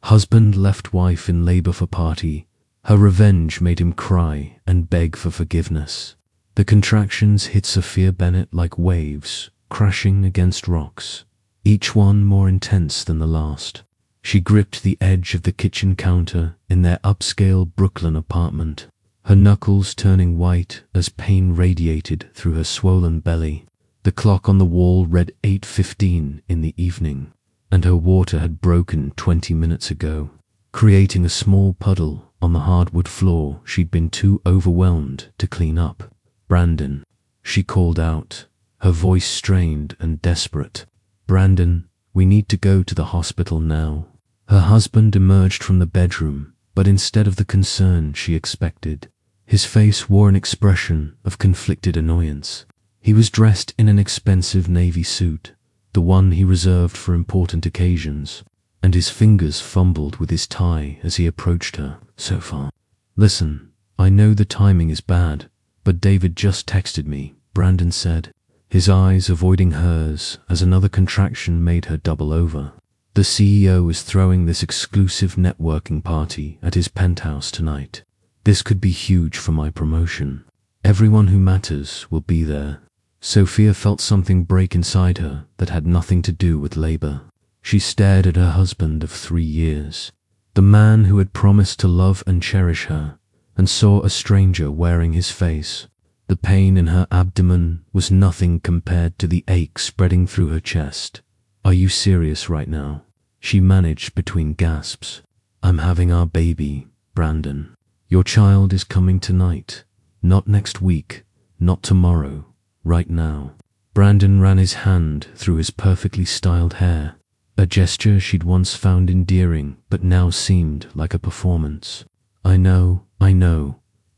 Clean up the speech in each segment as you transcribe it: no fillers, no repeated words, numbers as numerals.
Husband left wife in labor for party. Her revenge made him cry and beg for forgiveness. The contractions hit Sophia Bennett like waves, crashing against rocks, each one more intense than the last. She gripped the edge of the kitchen counter in their upscale Brooklyn apartment, her knuckles turning white as pain radiated through her swollen belly. The clock on the wall read 8:15 in the evening, and her water had broken 20 minutes ago, creating a small puddle on the hardwood floor she'd been too overwhelmed to clean up. "Brandon," she called out, her voice strained and desperate. "Brandon, we need to go to the hospital now." Her husband emerged from the bedroom, but instead of the concern she expected, his face wore an expression of conflicted annoyance. He was dressed in an expensive navy suit, the one he reserved for important occasions, and his fingers fumbled with his tie as he approached her. "So far. Listen, I know the timing is bad, but David just texted me," Brandon said, his eyes avoiding hers as another contraction made her double over. "The CEO is throwing this exclusive networking party at his penthouse tonight. This could be huge for my promotion. Everyone who matters will be there." Sophia felt something break inside her that had nothing to do with labor. She stared at her husband of 3 years, the man who had promised to love and cherish her, and saw a stranger wearing his face. The pain in her abdomen was nothing compared to the ache spreading through her chest. "Are you serious right now?" she managed between gasps. "I'm having our baby, Brandon. Your child is coming tonight, not next week, not tomorrow, right now." Brandon ran his hand through his perfectly styled hair, a gesture she'd once found endearing but now seemed like a performance. I know,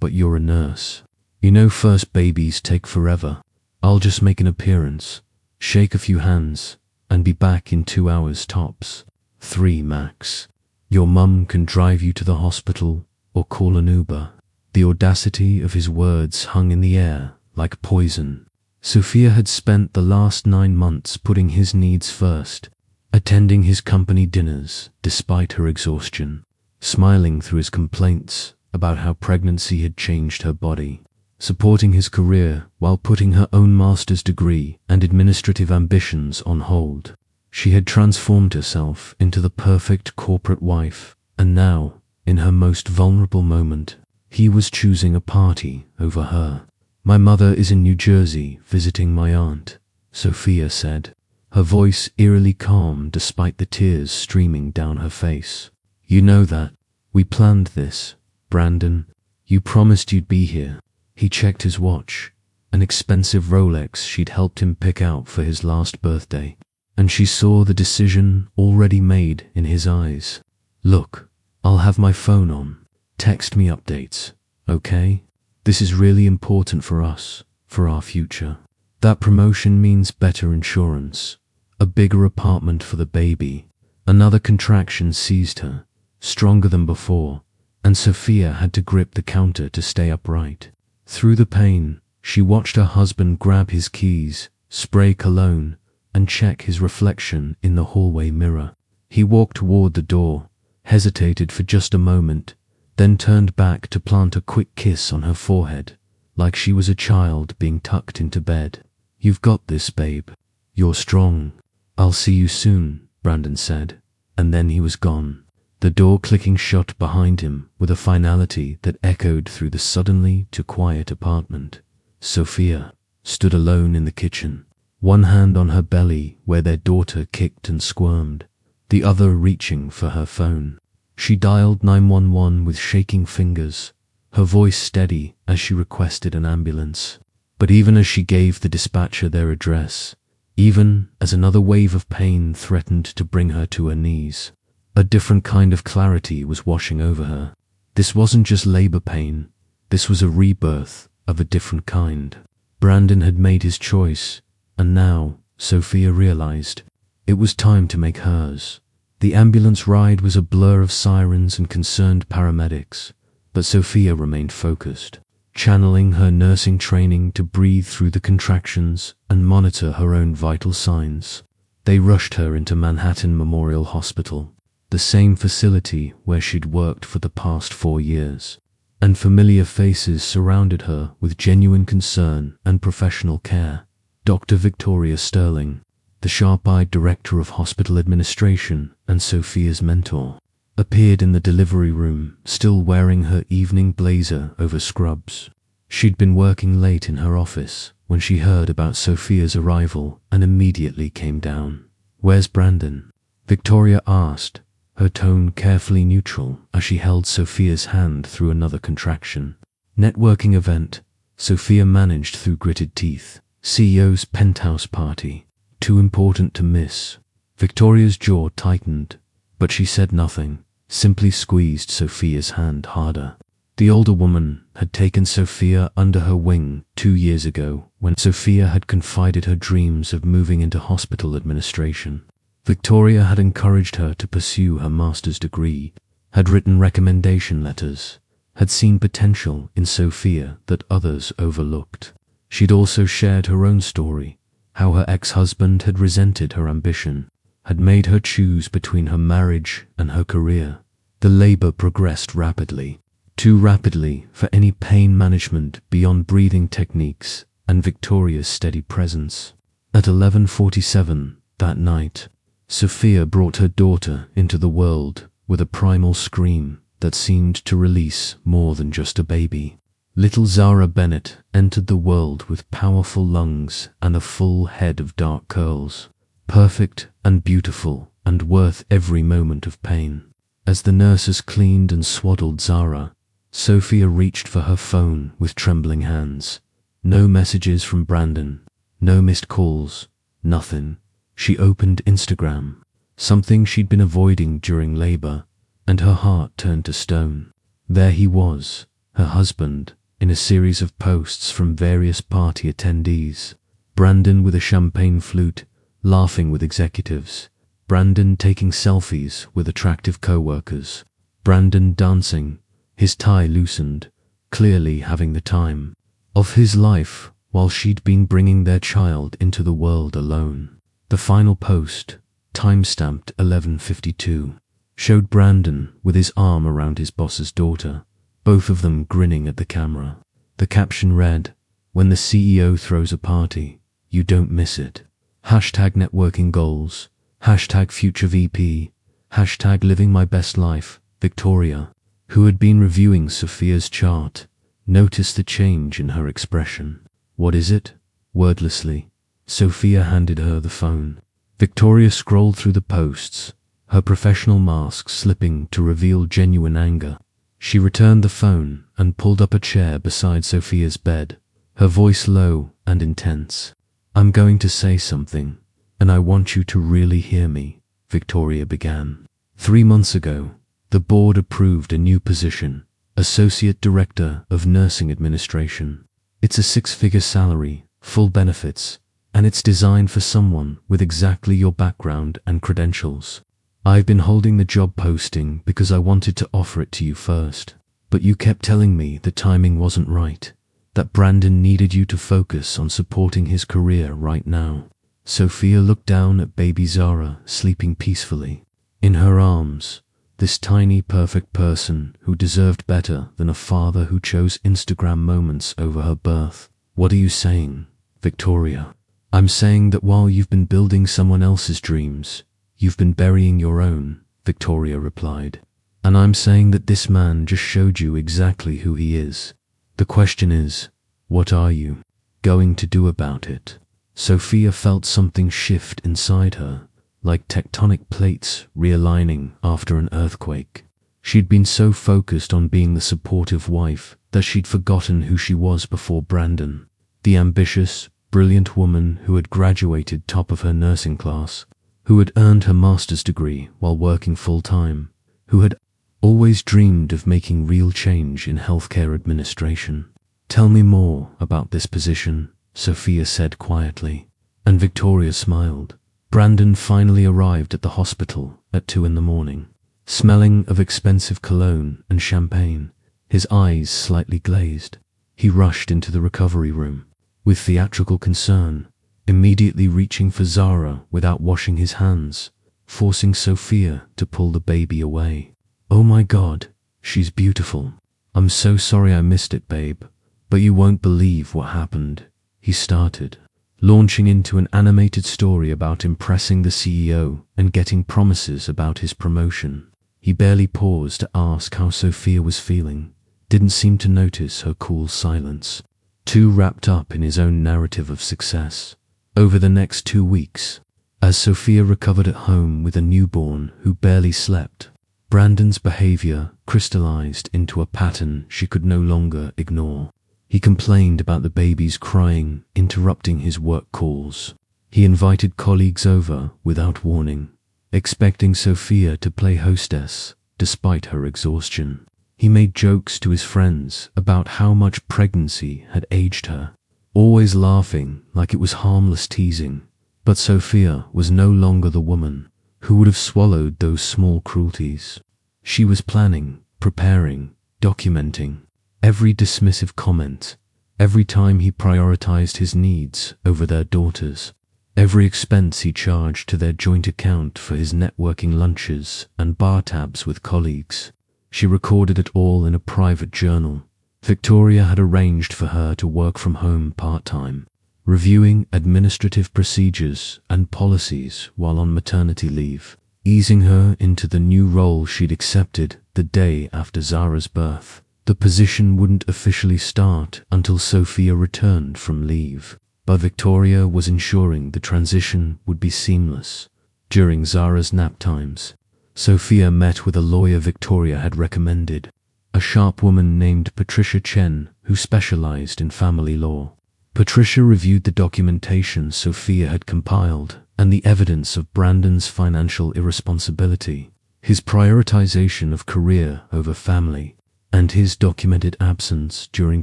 but you're a nurse. You know first babies take forever. I'll just make an appearance, shake a few hands, and be back in 2 hours tops. 3 max. Your mum can drive you to the hospital or call an Uber." The audacity of his words hung in the air like poison. Sophia had spent the last 9 months putting his needs first, attending his company dinners despite her exhaustion, smiling through his complaints about how pregnancy had changed her body, supporting his career while putting her own master's degree and administrative ambitions on hold. She had transformed herself into the perfect corporate wife, and now, in her most vulnerable moment, he was choosing a party over her. "My mother is in New Jersey visiting my aunt," Sophia said, her voice eerily calm despite the tears streaming down her face. "You know that. We planned this, Brandon. You promised you'd be here." He checked his watch, an expensive Rolex she'd helped him pick out for his last birthday, and she saw the decision already made in his eyes. "Look, I'll have my phone on. Text me updates, okay? This is really important for us, for our future. That promotion means better insurance, a bigger apartment for the baby." Another contraction seized her, stronger than before, and Sophia had to grip the counter to stay upright. Through the pain, she watched her husband grab his keys, spray cologne, and check his reflection in the hallway mirror. He walked toward the door, hesitated for just a moment, then turned back to plant a quick kiss on her forehead, like she was a child being tucked into bed. "You've got this, babe. You're strong. I'll see you soon," Brandon said, and then he was gone, the door clicking shut behind him with a finality that echoed through the suddenly too quiet apartment. Sophia stood alone in the kitchen, one hand on her belly where their daughter kicked and squirmed, the other reaching for her phone. She dialed 911 with shaking fingers, her voice steady as she requested an ambulance. But even as she gave the dispatcher their address, even as another wave of pain threatened to bring her to her knees, a different kind of clarity was washing over her. This wasn't just labor pain, this was a rebirth of a different kind. Brandon had made his choice, and now, Sophia realized, it was time to make hers. The ambulance ride was a blur of sirens and concerned paramedics, but Sophia remained focused, channeling her nursing training to breathe through the contractions and monitor her own vital signs. They rushed her into Manhattan Memorial Hospital, the same facility where she'd worked for the past 4 years, and familiar faces surrounded her with genuine concern and professional care. Dr. Victoria Sterling, the sharp-eyed director of hospital administration and Sophia's mentor, appeared in the delivery room, still wearing her evening blazer over scrubs. She'd been working late in her office when she heard about Sophia's arrival and immediately came down. "Where's Brandon?" Victoria asked, her tone carefully neutral as she held Sophia's hand through another contraction. "Networking event," Sophia managed through gritted teeth. "CEO's penthouse party. Too important to miss." Victoria's jaw tightened, but she said nothing, simply squeezed Sophia's hand harder. The older woman had taken Sophia under her wing 2 years ago when Sophia had confided her dreams of moving into hospital administration. Victoria had encouraged her to pursue her master's degree, had written recommendation letters, had seen potential in Sophia that others overlooked. She'd also shared her own story, how her ex-husband had resented her ambition, had made her choose between her marriage and her career. The labor progressed rapidly, too rapidly for any pain management beyond breathing techniques and Victoria's steady presence. At 11:47 that night, Sophia brought her daughter into the world with a primal scream that seemed to release more than just a baby. Little Zara Bennett entered the world with powerful lungs and a full head of dark curls, perfect and beautiful and worth every moment of pain. As the nurses cleaned and swaddled Zara, Sophia reached for her phone with trembling hands. No messages from Brandon, no missed calls, nothing. She opened Instagram, something she'd been avoiding during labor, and her heart turned to stone. There he was, her husband, in a series of posts from various party attendees. Brandon with a champagne flute, laughing with executives. Brandon taking selfies with attractive co-workers. Brandon dancing, his tie loosened, clearly having the time of his life while she'd been bringing their child into the world alone. The final post, time-stamped 11:52, showed Brandon with his arm around his boss's daughter, both of them grinning at the camera. The caption read, "When the CEO throws a party, you don't miss it. Hashtag networking goals, hashtag future VP, hashtag living my best life." Victoria, who had been reviewing Sophia's chart, noticed the change in her expression. "What is it?" Wordlessly, Sophia handed her the phone. Victoria scrolled through the posts, her professional mask slipping to reveal genuine anger. She returned the phone and pulled up a chair beside Sophia's bed, her voice low and intense. "I'm going to say something, and I want you to really hear me," Victoria began. 3 months ago, the board approved a new position, Associate Director of Nursing Administration. It's a 6-figure salary, full benefits, and it's designed for someone with exactly your background and credentials. I've been holding the job posting because I wanted to offer it to you first, but you kept telling me the timing wasn't right, that Brandon needed you to focus on supporting his career right now. Sophia looked down at baby Zara sleeping peacefully. In her arms, this tiny perfect person who deserved better than a father who chose Instagram moments over her birth. "What are you saying, Victoria?" "I'm saying that while you've been building someone else's dreams, you've been burying your own," Victoria replied. "And I'm saying that this man just showed you exactly who he is. The question is, what are you going to do about it?" Sophia felt something shift inside her, like tectonic plates realigning after an earthquake. She'd been so focused on being the supportive wife that she'd forgotten who she was before Brandon, the ambitious, brilliant woman who had graduated top of her nursing class, who had earned her master's degree while working full-time, who had always dreamed of making real change in healthcare administration. "Tell me more about this position," Sophia said quietly, and Victoria smiled. Brandon finally arrived at the hospital at 2 in the morning, smelling of expensive cologne and champagne, his eyes slightly glazed. He rushed into the recovery room with theatrical concern, immediately reaching for Zara without washing his hands. forcing Sophia to pull the baby away. "Oh my God, she's beautiful. I'm so sorry I missed it, babe, but you won't believe what happened," he started, launching into an animated story about impressing the CEO and getting promises about his promotion. He barely paused to ask how Sophia was feeling, didn't seem to notice her cool silence, too wrapped up in his own narrative of success. Over the next 2 weeks, as Sophia recovered at home with a newborn who barely slept, Brandon's behavior crystallized into a pattern she could no longer ignore. He complained about the baby's crying, interrupting his work calls. He invited colleagues over without warning, expecting Sophia to play hostess despite her exhaustion. He made jokes to his friends about how much pregnancy had aged her, always laughing like it was harmless teasing. But Sophia was no longer the woman who would have swallowed those small cruelties. She was planning, preparing, documenting every dismissive comment, every time he prioritized his needs over their daughters, every expense he charged to their joint account for his networking lunches and bar tabs with colleagues. She recorded it all in a private journal. Victoria had arranged for her to work from home part-time, reviewing administrative procedures and policies while on maternity leave, easing her into the new role she'd accepted the day after Zara's birth. The position wouldn't officially start until Sophia returned from leave, but Victoria was ensuring the transition would be seamless. During Zara's nap times, Sophia met with a lawyer Victoria had recommended, a sharp woman named Patricia Chen who specialized in family law. Patricia reviewed the documentation Sophia had compiled and the evidence of Brandon's financial irresponsibility, his prioritization of career over family, and his documented absence during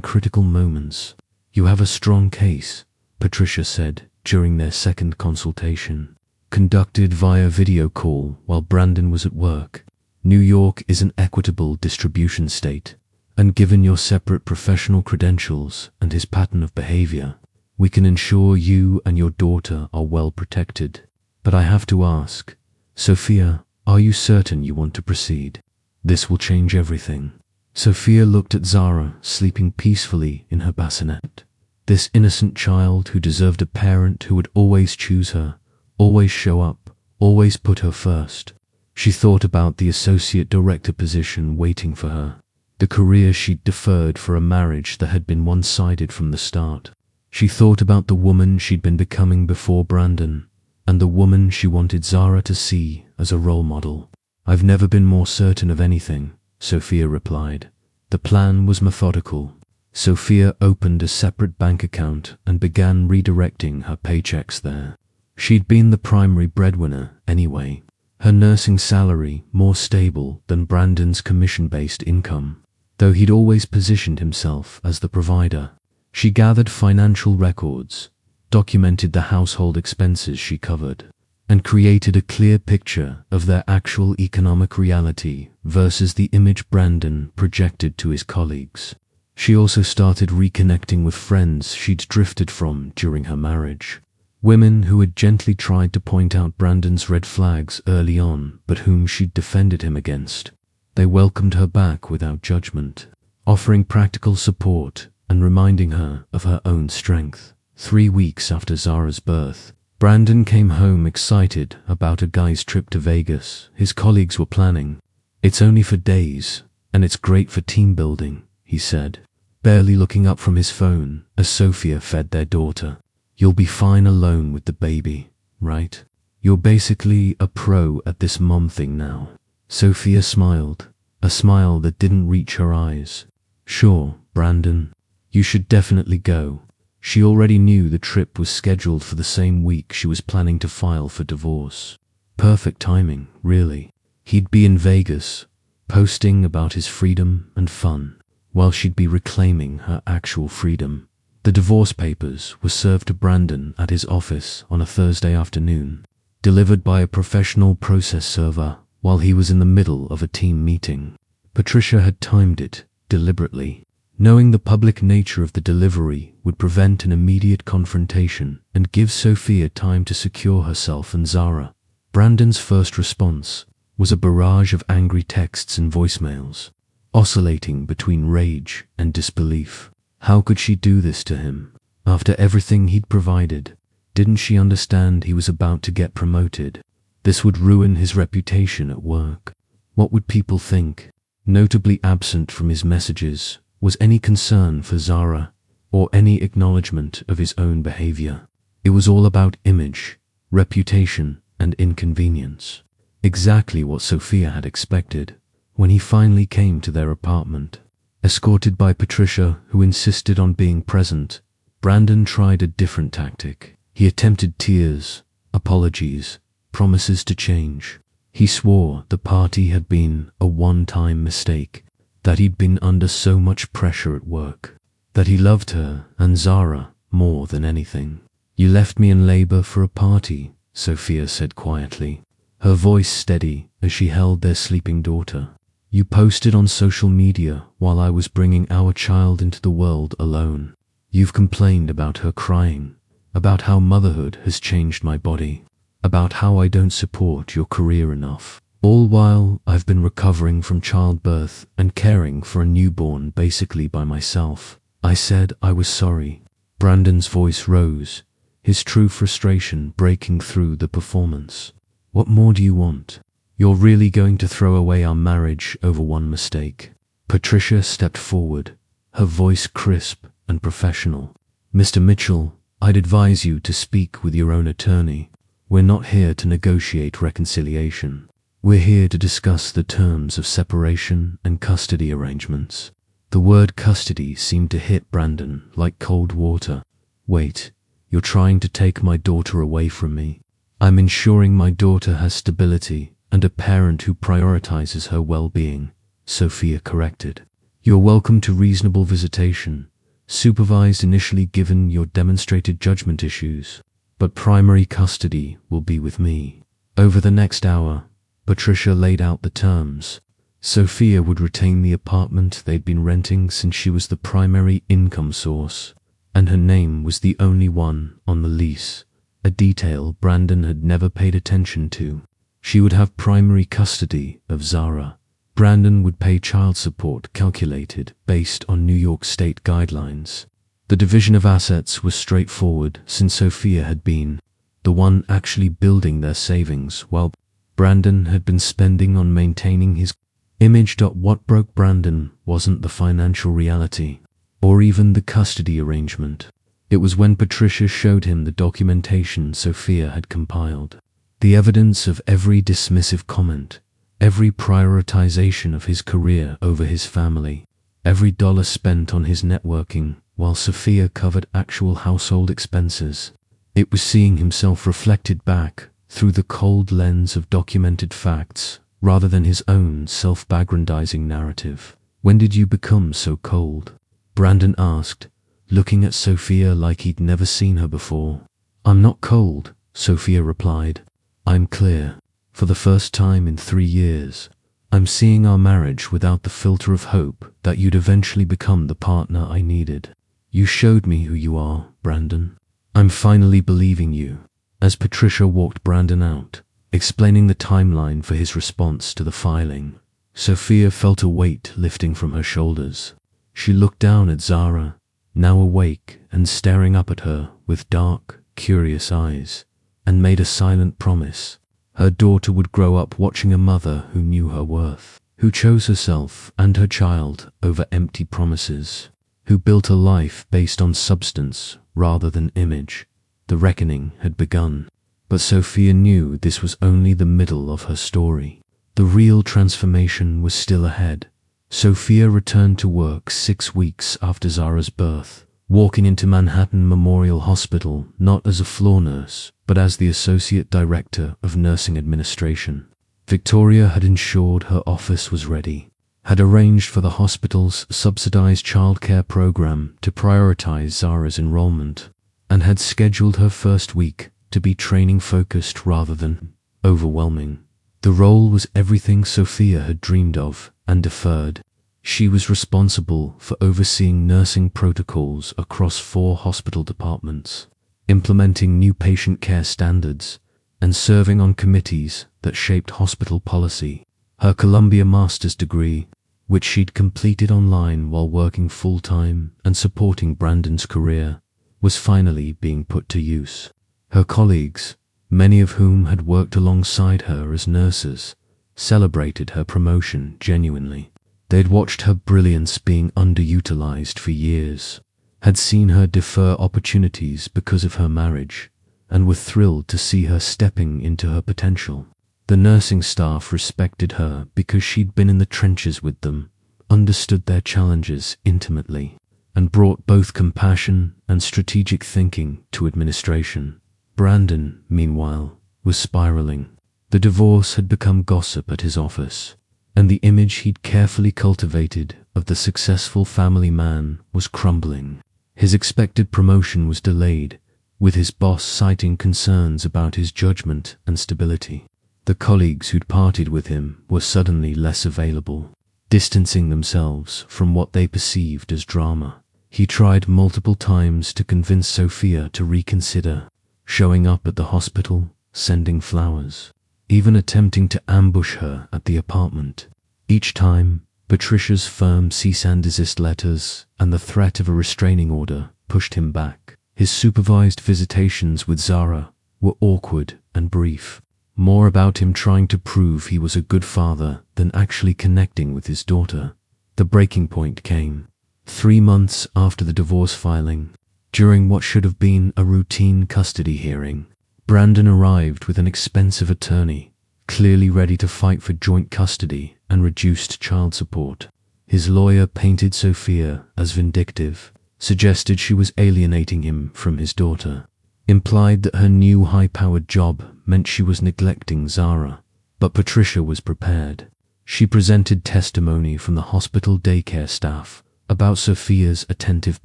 critical moments. "You have a strong case," Patricia said during their second consultation, conducted via video call while Brandon was at work. "New York is an equitable distribution state, and given your separate professional credentials and his pattern of behavior, we can ensure you and your daughter are well protected. But I have to ask, Sophia, are you certain you want to proceed? This will change everything." Sophia looked at Zara sleeping peacefully in her bassinet. This innocent child who deserved a parent who would always choose her, always show up, always put her first. She thought about the associate director position waiting for her, the career she'd deferred for a marriage that had been one-sided from the start. She thought about the woman she'd been becoming before Brandon, and the woman she wanted Zara to see as a role model. "I've never been more certain of anything," Sophia replied. The plan was methodical. Sophia opened a separate bank account and began redirecting her paychecks there. She'd been the primary breadwinner anyway, her nursing salary more stable than Brandon's commission-based income, though he'd always positioned himself as the provider. She gathered financial records, documented the household expenses she covered, and created a clear picture of their actual economic reality versus the image Brandon projected to his colleagues. She also started reconnecting with friends she'd drifted from during her marriage, women who had gently tried to point out Brandon's red flags early on but whom she'd defended him against. They welcomed her back without judgment, offering practical support and reminding her of her own strength. 3 weeks after Zara's birth, Brandon came home excited about a guy's trip to Vegas his colleagues were planning. "It's only for days, and it's great for team building," he said, barely looking up from his phone as Sophia fed their daughter. "You'll be fine alone with the baby, right? You're basically a pro at this mom thing now." Sophia smiled, a smile that didn't reach her eyes. "Sure, Brandon. You should definitely go." She already knew the trip was scheduled for the same week she was planning to file for divorce. Perfect timing, really. He'd be in Vegas, posting about his freedom and fun, while she'd be reclaiming her actual freedom. The divorce papers were served to Brandon at his office on a Thursday afternoon, delivered by a professional process server while he was in the middle of a team meeting. Patricia had timed it deliberately, knowing the public nature of the delivery would prevent an immediate confrontation and give Sophia time to secure herself and Zara. Brandon's first response was a barrage of angry texts and voicemails, oscillating between rage and disbelief. How could she do this to him? After everything he'd provided, didn't she understand he was about to get promoted? This would ruin his reputation at work. What would people think? Notably absent from his messages was any concern for Zara or any acknowledgement of his own behavior. It was all about image, reputation, and inconvenience. Exactly what Sophia had expected. When he finally came to their apartment, escorted by Patricia, who insisted on being present, Brandon tried a different tactic. He attempted tears, apologies, promises to change. He swore the party had been a one-time mistake, that he'd been under so much pressure at work, that he loved her and Zara more than anything. "You left me in labor for a party," Sophia said quietly, her voice steady as she held their sleeping daughter. "You posted on social media while I was bringing our child into the world alone. You've complained about her crying, about how motherhood has changed my body, about how I don't support your career enough. All while I've been recovering from childbirth and caring for a newborn basically by myself. I said I was sorry." Brandon's voice rose, his true frustration breaking through the performance. "What more do you want? You're really going to throw away our marriage over one mistake?" Patricia stepped forward, her voice crisp and professional. "Mr. Mitchell, I'd advise you to speak with your own attorney. We're not here to negotiate reconciliation. We're here to discuss the terms of separation and custody arrangements." The word custody seemed to hit Brandon like cold water. "Wait, you're trying to take my daughter away from me?" "I'm ensuring my daughter has stability and a parent who prioritizes her well-being," Sophia corrected. "You're welcome to reasonable visitation, supervised initially given your demonstrated judgment issues, but primary custody will be with me." Over the next hour, Patricia laid out the terms. Sophia would retain the apartment they'd been renting since she was the primary income source, and her name was the only one on the lease, a detail Brandon had never paid attention to. She would have primary custody of Zara. Brandon would pay child support calculated based on New York State guidelines. The division of assets was straightforward since Sophia had been the one actually building their savings while Brandon had been spending on maintaining his image. What broke Brandon wasn't the financial reality, or even the custody arrangement. It was when Patricia showed him the documentation Sophia had compiled. The evidence of every dismissive comment, every prioritization of his career over his family, every dollar spent on his networking while Sophia covered actual household expenses. It was seeing himself reflected back through the cold lens of documented facts rather than his own self-aggrandizing narrative. "When did you become so cold?" Brandon asked, looking at Sophia like he'd never seen her before. "I'm not cold," Sophia replied. "I'm clear. For the first time in 3 years, I'm seeing our marriage without the filter of hope that you'd eventually become the partner I needed. You showed me who you are, Brandon. I'm finally believing you." As Patricia walked Brandon out, explaining the timeline for his response to the filing, Sophia felt a weight lifting from her shoulders. She looked down at Zara, now awake and staring up at her with dark, curious eyes, and made a silent promise. Her daughter would grow up watching a mother who knew her worth, who chose herself and her child over empty promises, who built a life based on substance rather than image. The reckoning had begun, but Sophia knew this was only the middle of her story. The real transformation was still ahead. Sophia returned to work 6 weeks after Zara's birth, walking into Manhattan Memorial Hospital not as a floor nurse, but as the Associate Director of Nursing Administration. Victoria had ensured her office was ready, had arranged for the hospital's subsidized childcare program to prioritize Zara's enrollment, and had scheduled her first week to be training-focused rather than overwhelming. The role was everything Sophia had dreamed of and deferred. She was responsible for overseeing nursing protocols across 4 hospital departments, implementing new patient care standards, and serving on committees that shaped hospital policy. Her Columbia master's degree, which she'd completed online while working full-time and supporting Brandon's career, was finally being put to use. Her colleagues, many of whom had worked alongside her as nurses, celebrated her promotion genuinely. They'd watched her brilliance being underutilized for years, had seen her defer opportunities because of her marriage, and were thrilled to see her stepping into her potential. The nursing staff respected her because she'd been in the trenches with them, understood their challenges intimately, and brought both compassion and strategic thinking to administration. Brandon, meanwhile, was spiraling. The divorce had become gossip at his office, and the image he'd carefully cultivated of the successful family man was crumbling. His expected promotion was delayed, with his boss citing concerns about his judgment and stability. The colleagues who'd partied with him were suddenly less available, distancing themselves from what they perceived as drama. He tried multiple times to convince Sophia to reconsider, showing up at the hospital, sending flowers, even attempting to ambush her at the apartment. Each time, Patricia's firm cease and desist letters and the threat of a restraining order pushed him back. His supervised visitations with Zara were awkward and brief, more about him trying to prove he was a good father than actually connecting with his daughter. The breaking point came 3 months after the divorce filing. During what should have been a routine custody hearing, Brandon arrived with an expensive attorney, clearly ready to fight for joint custody and reduced child support. His lawyer painted Sophia as vindictive, suggested she was alienating him from his daughter, implied that her new high-powered job meant she was neglecting Zara. But Patricia was prepared. She presented testimony from the hospital daycare staff about Sophia's attentive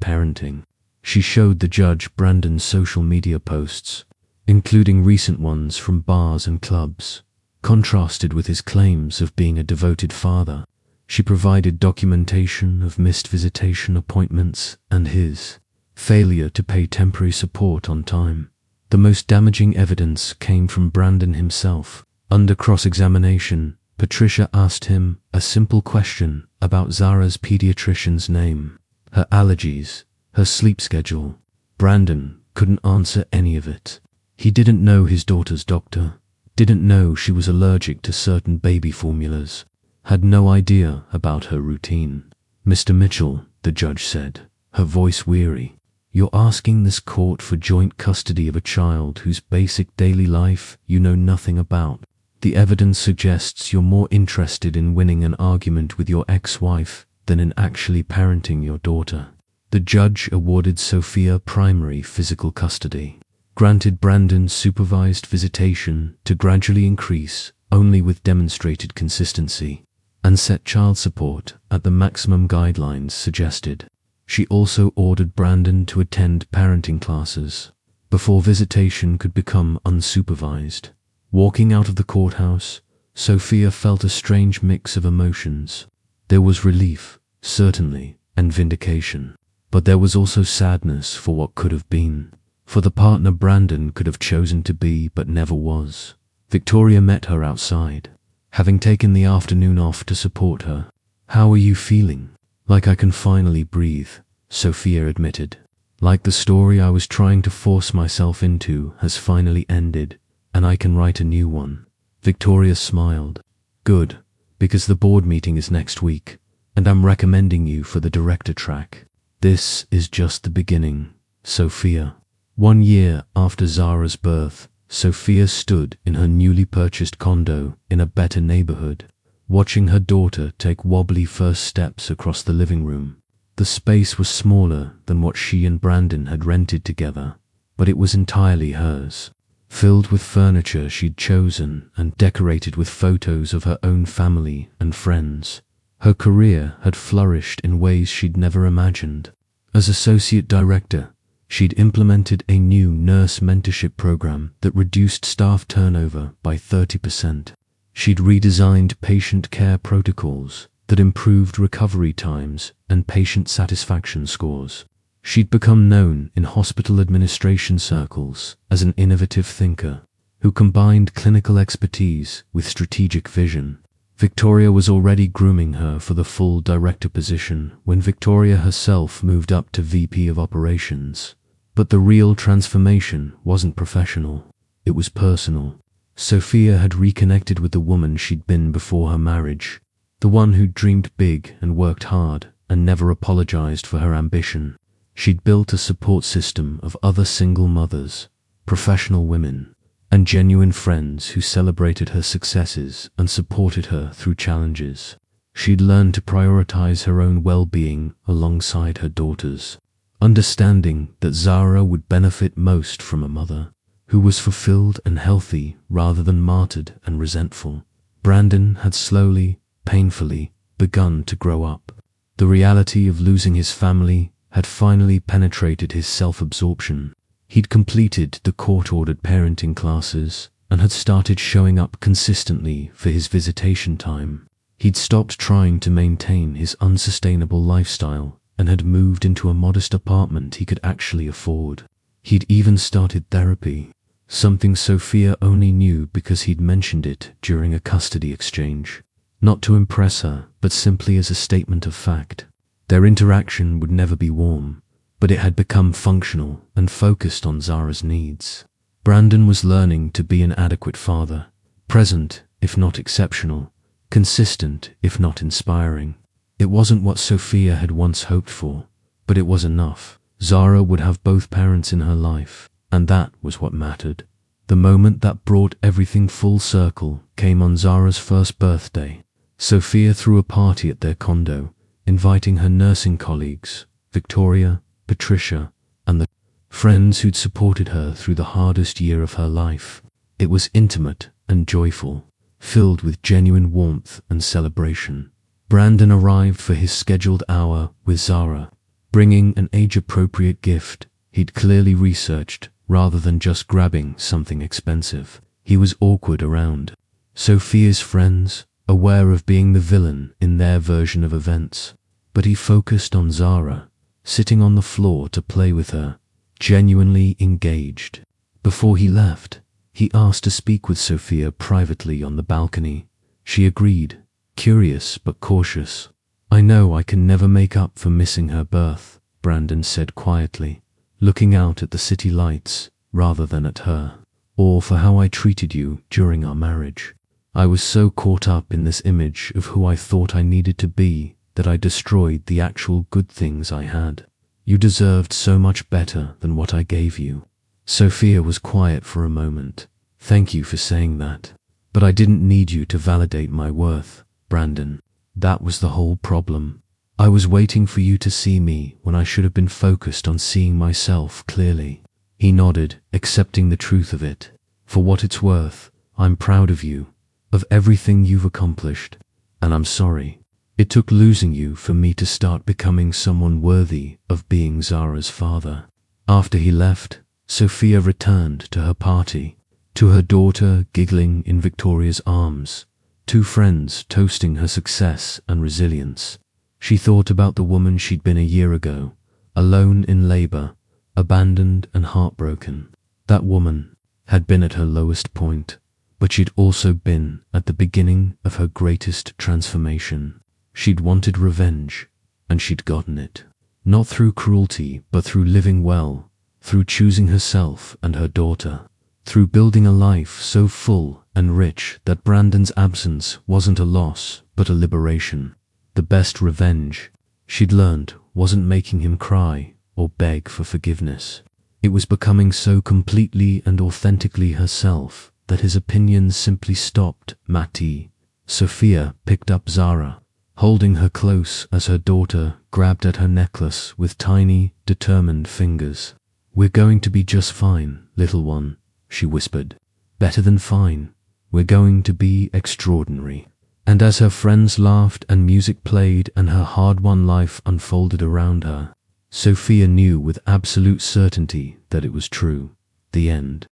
parenting. She showed the judge Brandon's social media posts, including recent ones from bars and clubs, contrasted with his claims of being a devoted father. She provided documentation of missed visitation appointments and his failure to pay temporary support on time. The most damaging evidence came from Brandon himself. Under cross-examination, Patricia asked him a simple question about Zara's pediatrician's name, her allergies, her sleep schedule. Brandon couldn't answer any of it. He didn't know his daughter's doctor, didn't know she was allergic to certain baby formulas, had no idea about her routine. "Mr. Mitchell," the judge said, her voice weary, "you're asking this court for joint custody of a child whose basic daily life you know nothing about. The evidence suggests you're more interested in winning an argument with your ex-wife than in actually parenting your daughter." The judge awarded Sophia primary physical custody, granted Brandon supervised visitation to gradually increase only with demonstrated consistency, and set child support at the maximum guidelines suggested. She also ordered Brandon to attend parenting classes before visitation could become unsupervised. Walking out of the courthouse, Sophia felt a strange mix of emotions. There was relief, certainly, and vindication. But there was also sadness for what could have been, for the partner Brandon could have chosen to be but never was. Victoria met her outside, having taken the afternoon off to support her. "How are you feeling?" "Like I can finally breathe," Sophia admitted. "Like the story I was trying to force myself into has finally ended, and I can write a new one." Victoria smiled. "Good, because the board meeting is next week, and I'm recommending you for the director track." "This is just the beginning, Sophia." 1 year after Zara's birth, Sophia stood in her newly purchased condo in a better neighborhood, watching her daughter take wobbly first steps across the living room. The space was smaller than what she and Brandon had rented together, but it was entirely hers, filled with furniture she'd chosen and decorated with photos of her own family and friends. Her career had flourished in ways she'd never imagined. As associate director, she'd implemented a new nurse mentorship program that reduced staff turnover by 30%. She'd redesigned patient care protocols that improved recovery times and patient satisfaction scores. She'd become known in hospital administration circles as an innovative thinker, who combined clinical expertise with strategic vision. Victoria was already grooming her for the full director position when Victoria herself moved up to VP of Operations. But the real transformation wasn't professional, it was personal. Sophia had reconnected with the woman she'd been before her marriage, the one who'd dreamed big and worked hard and never apologized for her ambition. She'd built a support system of other single mothers, professional women, and genuine friends who celebrated her successes and supported her through challenges. She'd learned to prioritize her own well-being alongside her daughters, understanding that Zara would benefit most from a mother who was fulfilled and healthy rather than martyred and resentful. Brandon had slowly, painfully begun to grow up. The reality of losing his family had finally penetrated his self-absorption. He'd completed the court-ordered parenting classes and had started showing up consistently for his visitation time. He'd stopped trying to maintain his unsustainable lifestyle and had moved into a modest apartment he could actually afford. He'd even started therapy, something Sophia only knew because he'd mentioned it during a custody exchange. Not to impress her, but simply as a statement of fact. Their interaction would never be warm, but it had become functional and focused on Zara's needs. Brandon was learning to be an adequate father, present if not exceptional, consistent if not inspiring. It wasn't what Sophia had once hoped for, but it was enough. Zara would have both parents in her life, and that was what mattered. The moment that brought everything full circle came on Zara's first birthday. Sophia threw a party at their condo, inviting her nursing colleagues, Victoria, Patricia, and the friends who'd supported her through the hardest year of her life. It was intimate and joyful, filled with genuine warmth and celebration. Brandon arrived for his scheduled hour with Zara, bringing an age-appropriate gift he'd clearly researched rather than just grabbing something expensive. He was awkward around Sophia's friends, aware of being the villain in their version of events, but he focused on Zara, sitting on the floor to play with her, genuinely engaged. Before he left, he asked to speak with Sophia privately on the balcony. She agreed, curious but cautious. "I know I can never make up for missing her birth," Brandon said quietly, looking out at the city lights rather than at her, "or for how I treated you during our marriage. I was so caught up in this image of who I thought I needed to be that I destroyed the actual good things I had. You deserved so much better than what I gave you." Sophia was quiet for a moment. "Thank you for saying that. But I didn't need you to validate my worth, Brandon. That was the whole problem. I was waiting for you to see me when I should have been focused on seeing myself clearly." He nodded, accepting the truth of it. "For what it's worth, I'm proud of you, of everything you've accomplished, and I'm sorry. It took losing you for me to start becoming someone worthy of being Zara's father." After he left, Sophia returned to her party, to her daughter giggling in Victoria's arms, two friends toasting her success and resilience. She thought about the woman she'd been a year ago, alone in labor, abandoned and heartbroken. That woman had been at her lowest point, but she'd also been at the beginning of her greatest transformation. She'd wanted revenge, and she'd gotten it. Not through cruelty, but through living well, through choosing herself and her daughter, through building a life so full and rich that Brandon's absence wasn't a loss, but a liberation. The best revenge, she'd learned, wasn't making him cry or beg for forgiveness. It was becoming so completely and authentically herself that his opinions simply stopped matter. Sophia picked up Zara, holding her close as her daughter grabbed at her necklace with tiny, determined fingers. "We're going to be just fine, little one," she whispered. "Better than fine. We're going to be extraordinary." And as her friends laughed and music played and her hard-won life unfolded around her, Sophia knew with absolute certainty that it was true. The end.